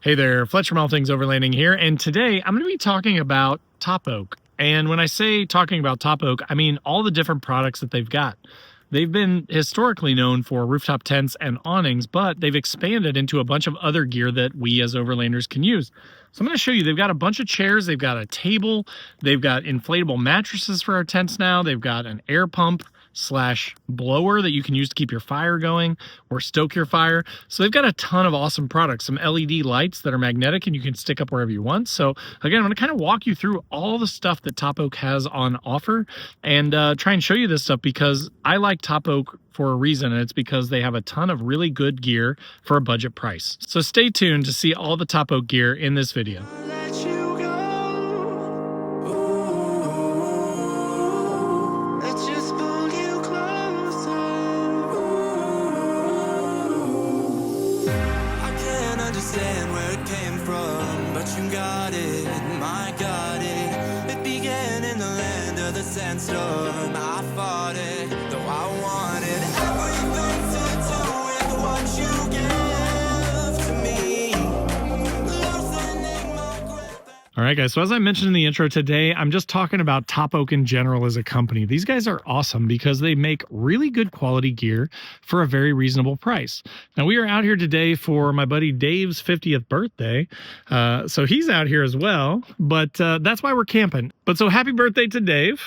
Hey there, Fletcher from All Things Overlanding here, and today I'm going to be talking about Topoak. And when I say talking about Topoak, I mean all the different products that they've got. They've been historically known for rooftop tents and awnings, but they've expanded into a bunch of other gear that we as overlanders can use. So I'm going to show you, they've got a bunch of chairs, they've got a table, they've got inflatable mattresses for our tents now, they've got an air pump / blower that you can use to keep your fire going or stoke your fire. So they've got a ton of awesome products, some LED lights that are magnetic and you can stick up wherever you want. So again, I'm going to kind of walk you through all the stuff that Topoak has on offer and try and show you this stuff because I like Topoak for a reason, and it's because they have a ton of really good gear for a budget price. So stay tuned to see all the Topoak gear in this video. Understand where it came from, but you got it, my got it. It began in the land of the sandstorm. I fought it, though I wanted everything to do with what you gave to me. Loosening my grip. All right, guys, so as I mentioned in the intro today, I'm just talking about Topoak in general as a company. These guys are awesome because they make really good quality gear for a very reasonable price. Now, we are out here today for my buddy Dave's 50th birthday, so he's out here as well, but that's why we're camping. But so happy birthday to Dave.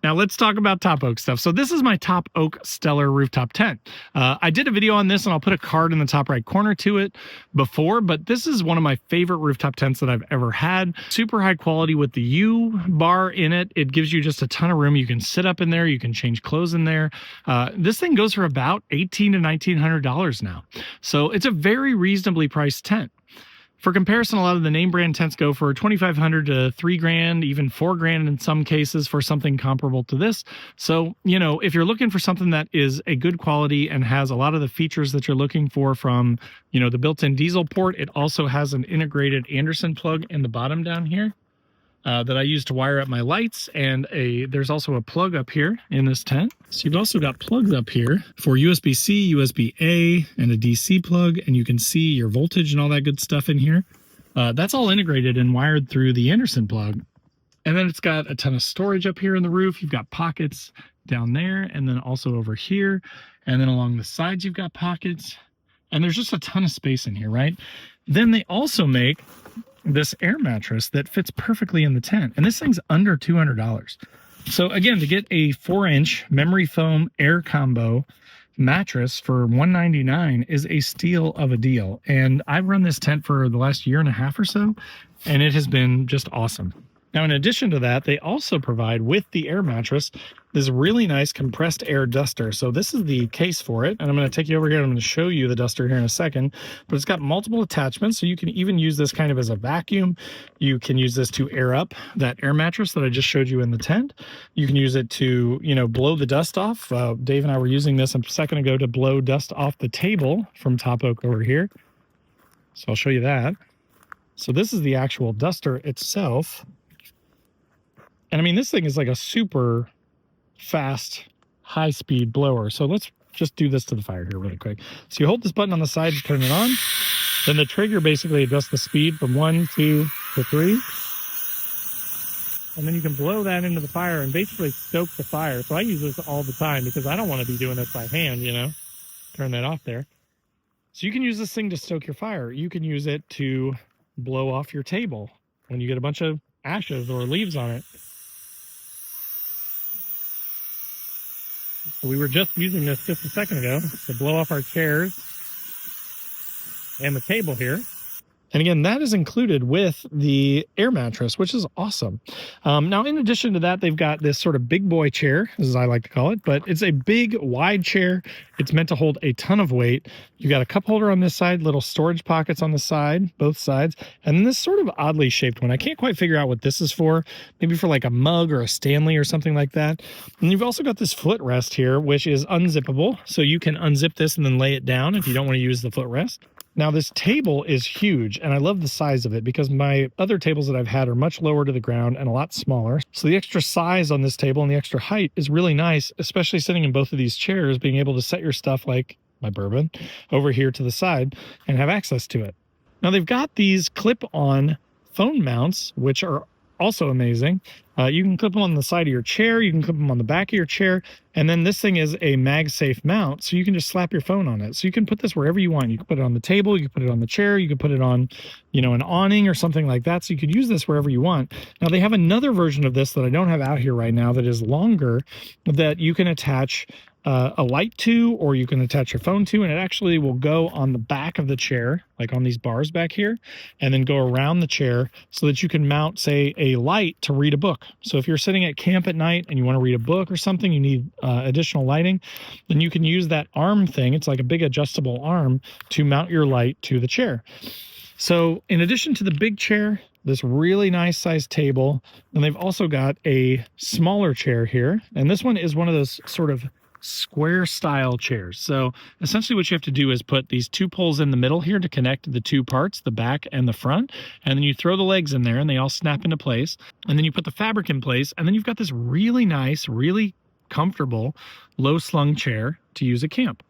Now let's talk about Topoak stuff. So this is my Topoak Stellar rooftop tent. I did a video on this and I'll put a card in the top right corner to it before, but this is one of my favorite rooftop tents that I've ever had. Super high quality with the U bar in it. It gives you just a ton of room. You can sit up in there. You can change clothes in there. This thing goes for about $1,800 to $1,900 now. So it's a very reasonably priced tent. For comparison, a lot of the name brand tents go for $2,500 to $3,000, even $4,000 in some cases for something comparable to this. So, you know, if you're looking for something that is a good quality and has a lot of the features that you're looking for from, you know, the built-in diesel port, it also has an integrated Anderson plug in the bottom down here that I use to wire up my lights, and there's also a plug up here in this tent. So you've also got plugs up here for USB-C, USB-A, and a DC plug, and you can see your voltage and all that good stuff in here. That's all integrated and wired through the Anderson plug. And then it's got a ton of storage up here in the roof. You've got pockets down there, and then also over here. And then along the sides, you've got pockets. And there's just a ton of space in here, right? Then they also make this air mattress that fits perfectly in the tent, and this thing's under $200. So again, to get a 4-inch memory foam air combo mattress for $199 is a steal of a deal. And I've run this tent for the last year and a half or so, and it has been just awesome. Now, in addition to that, they also provide with the air mattress this really nice compressed air duster. So this is the case for it, and I'm going to take you over here and I'm going to show you the duster here in a second. But it's got multiple attachments, so you can even use this kind of as a vacuum. You can use this to air up that air mattress that I just showed you in the tent. You can use it to, you know, blow the dust off. Dave and I were using this a second ago to blow dust off the table from Topoak over here. So I'll show you that. So this is the actual duster itself. And I mean, this thing is like a super fast, high-speed blower. So let's just do this to the fire here really quick. So you hold this button on the side to turn it on. Then the trigger basically adjusts the speed from 1, 2 to 3. And then you can blow that into the fire and basically stoke the fire. So I use this all the time because I don't want to be doing this by hand, you know. Turn that off there. So you can use this thing to stoke your fire. You can use it to blow off your table when you get a bunch of ashes or leaves on it. We were just using this just a second ago to blow off our chairs and the table here. And again, that is included with the air mattress, which is awesome. Now, in addition to that, they've got this sort of big boy chair, as I like to call it, but it's a big, wide chair. It's meant to hold a ton of weight. You've got a cup holder on this side, little storage pockets on the side, both sides, and then this sort of oddly shaped one. I can't quite figure out what this is for. Maybe for like a mug or a Stanley or something like that. And you've also got this footrest here, which is unzippable. So you can unzip this and then lay it down if you don't want to use the footrest. Now, this table is huge, and I love the size of it because my other tables that I've had are much lower to the ground and a lot smaller. So the extra size on this table and the extra height is really nice, especially sitting in both of these chairs, being able to set your stuff like my bourbon over here to the side and have access to it. Now they've got these clip-on phone mounts, which are also amazing. You can clip them on the side of your chair, you can clip them on the back of your chair, and then this thing is a mag-safe mount, so you can just slap your phone on it. So you can put this wherever you want. You can put it on the table, you can put it on the chair, you can put it on, you know, an awning or something like that, so you could use this wherever you want. Now they have another version of this that I don't have out here right now that is longer, that you can attach a light to, or you can attach your phone to, and it actually will go on the back of the chair, like on these bars back here, and then go around the chair so that you can mount, say, a light to read a book. So if you're sitting at camp at night and you want to read a book or something, you need additional lighting, then you can use that arm thing. It's like a big adjustable arm to mount your light to the chair. So in addition to the big chair, this really nice sized table, and they've also got a smaller chair here, and this one is one of those sort of square style chairs. So essentially what you have to do is put these two poles in the middle here to connect the two parts, the back and the front, and then you throw the legs in there and they all snap into place, and then you put the fabric in place, and then you've got this really nice, really comfortable low slung chair to use at camp.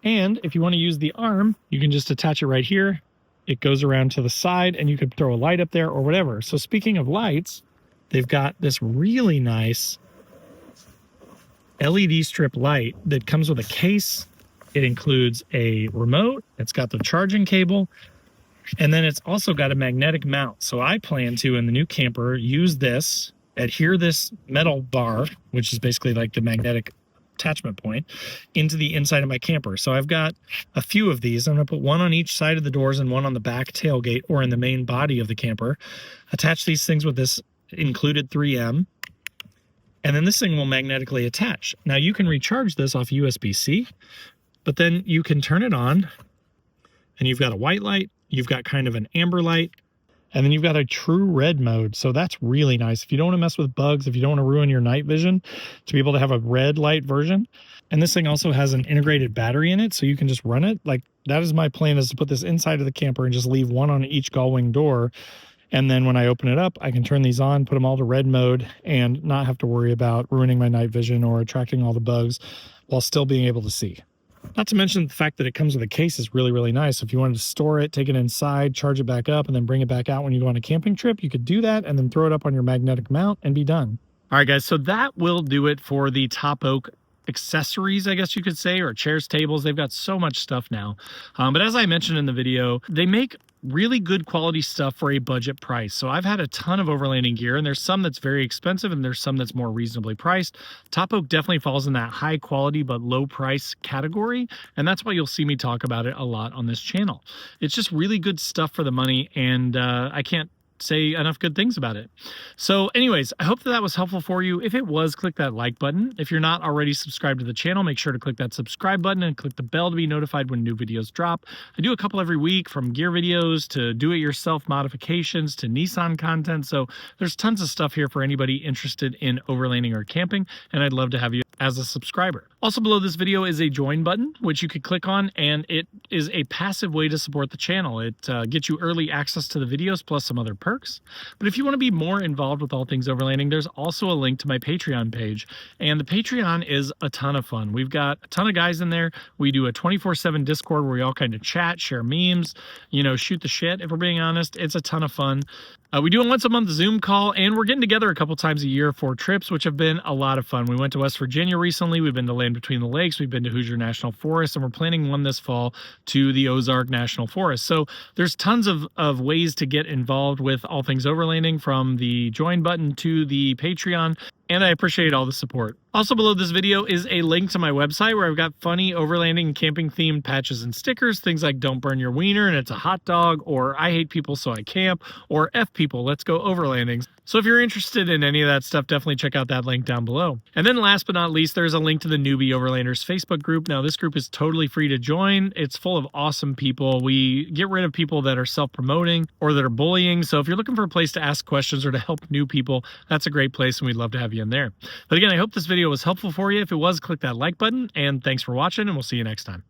And if you want to use the arm, you can just attach it right here. It goes around to the side and you could throw a light up there or whatever. So speaking of lights, they've got this really nice LED strip light that comes with a case. It includes a remote, it's got the charging cable, and then it's also got a magnetic mount. So I plan to, in the new camper, use this, adhere this metal bar, which is basically like the magnetic attachment point, into the inside of my camper. So I've got a few of these. I'm going to put one on each side of the doors and one on the back tailgate or in the main body of the camper. Attach these things with this included 3M. And then this thing will magnetically attach. Now you can recharge this off USB-C, but then you can turn it on and you've got a white light, you've got kind of an amber light, and then you've got a true red mode. So that's really nice. If you don't want to mess with bugs, if you don't want to ruin your night vision, to be able to have a red light version. And this thing also has an integrated battery in it, so you can just run it. Like, that is my plan, is to put this inside of the camper and just leave one on each gull wing door. And then when I open it up, I can turn these on, put them all to red mode, and not have to worry about ruining my night vision or attracting all the bugs while still being able to see. Not to mention the fact that it comes with a case is really, really nice. If you wanted to store it, take it inside, charge it back up, and then bring it back out when you go on a camping trip, you could do that and then throw it up on your magnetic mount and be done. All right, guys, so that will do it for the Topoak accessories, I guess you could say, or chairs, tables. They've got so much stuff now. But as I mentioned in the video, they make really good quality stuff for a budget price. So I've had a ton of overlanding gear, and there's some that's very expensive and there's some that's more reasonably priced. Topoak definitely falls in that high quality but low price category, and that's why you'll see me talk about it a lot on this channel. It's just really good stuff for the money, and I can't say enough good things about it. So anyways, I hope that was helpful for you. If it was, click that like button. If you're not already subscribed to the channel, make sure to click that subscribe button and click the bell to be notified when new videos drop. I do a couple every week, from gear videos to do-it-yourself modifications to Nissan content. So there's tons of stuff here for anybody interested in overlanding or camping, and I'd love to have you as a subscriber. Also below this video is a join button, which you could click on, and it is a passive way to support the channel. It gets you early access to the videos plus some other perks. But if you want to be more involved with all things overlanding, there's also a link to my Patreon page, and the Patreon is a ton of fun. We've got a ton of guys in there. We do a 24/7 Discord where we all kind of chat, share memes, you know, shoot the shit, if we're being honest. It's a ton of fun. We do a once a month Zoom call, and we're getting together a couple times a year for trips, which have been a lot of fun. We went to West Virginia recently. We've been to Land Between the Lakes. We've been to Hoosier National Forest, and we're planning one this fall to the Ozark National Forest. So there's tons of ways to get involved with all things overlanding, from the join button to the Patreon, and I appreciate all the support. Also below this video is a link to my website where I've got funny overlanding and camping themed patches and stickers, things like "Don't burn your wiener" and "It's a hot dog," or "I hate people so I camp," or "F people, let's go overlanding." So if you're interested in any of that stuff, definitely check out that link down below. And then last but not least, there's a link to the Newbie Overlanders Facebook group. Now this group is totally free to join. It's full of awesome people. We get rid of people that are self-promoting or that are bullying. So if you're looking for a place to ask questions or to help new people, that's a great place, and we'd love to have you in there. But again, I hope this video was helpful for you. If it was, click that like button, and thanks for watching, and we'll see you next time.